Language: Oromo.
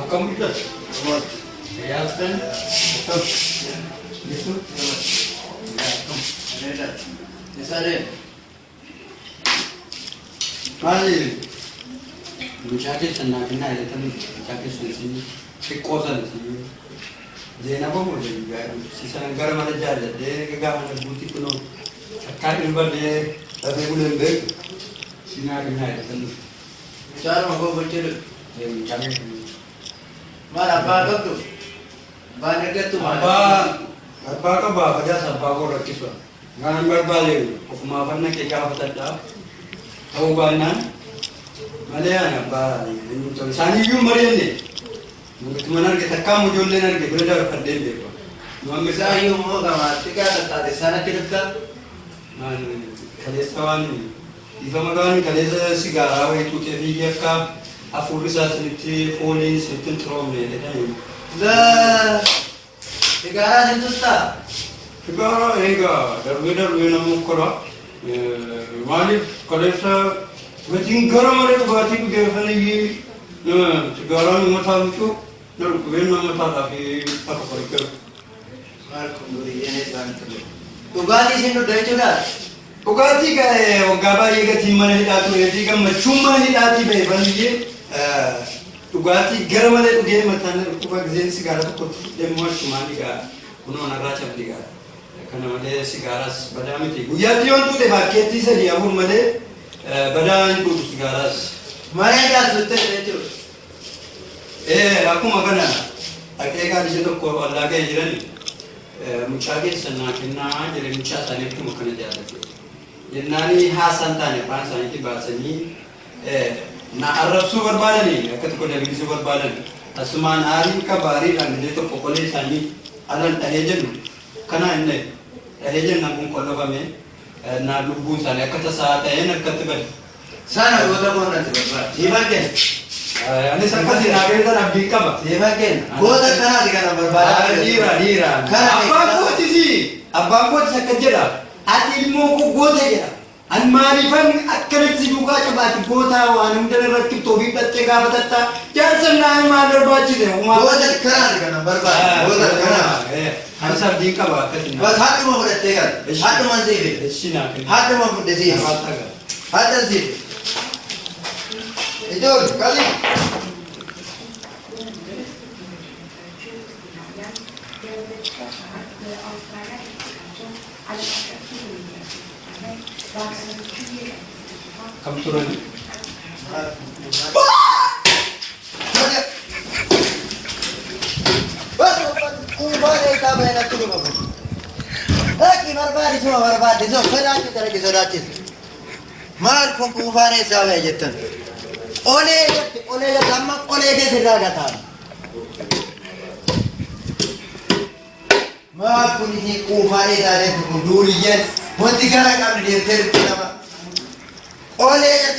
Kamu juga? Buat. Ya, kan? Betul. Gitu. Ada. Besare. Kali muchache sana kina ile tani muchache sisi sikosa sisi jena bomo de ga sisa ngara mala jalla de ga mana buti kuno akar ilbade abe bulembe sina kina ile tani Bicara mau bercerita. muchache Mana apa tu? Banyak ke tu? apa ka ba baja sabba ko rakiswa ngaran barbale ko kuma fanna ke ka fatata au banan Malaya ba ni to sani yu mariyane mutu manar ke takam jolle nar ke brada fadde be ko no Bisa amisa you mau kamu tika kata di sana kita. man kale sawani ifa magan kale sigara wa itu ke fiye ka afurisa sinti foli sinti trom ne de tayi Dah. Tiga itu sta. sigara ega darwe na mu kora mali kale sa Wajin garam ada bati ku gefane yi garam mata itu naru ku ben mata tapi apa korek Mar kunduri ini bantu. Tugadi sini dah juga. Ugati ka ogaba yi ga timane hidatu edi ga machuma hidati be baniye ugati garam ada ku ge mata naru ku ga zen sigara ko de mo chumani ga kuno na racha diga kana made sigaras badamiti guyati on tu de baketi se dia bur made Badan itu sigaras. Mereka sudah itu. Aku makan Aku kan di situ kau Allah ke jiran. Mucakir sana kena jadi mucak sana itu makan dia ada. Jadi nani Hasan tanya, Hasan itu bahasa ni. Na Arab su berbadan ni, aku tu kau dah bisa berbadan. Asuman hari kabari dan dia tu pokoknya sani. Alan tahejen, kana ini. Tahejen nanggung kalau kami. Na lubu sana kata saat ayah nak kata ber. Sana gota pun nanti berbuat. Siapa Ane sakit di naga itu nak bika ba? Siapa gota kana di kana berbuat. Dira. Apa kau tisi? Apa kau sakit jera? Hati ilmu ku gota jera. An marifan akkarit si juga coba ti gota wa anu dan rakib tobi batte ka batata. Jangan senang malar baci deh. Gota kana di kana berbuat. Gota kana. Harusnya bika ba katnya. Bas hati mau berarti kan. Hati mau sih. Sina. Hati mau berarti sih. Hati sih. Itu kali. Kamu turun. Ubah ka bayar tu dulu. Lagi barbadi semua kerajin terlagi kerajin. Mal pun ubah ni sahaja jetan. Oleh lama oleh dia tidak datang. Mal pun ini ubah ni dah ada durian. Mesti kerana kami dia terus nama. Oleh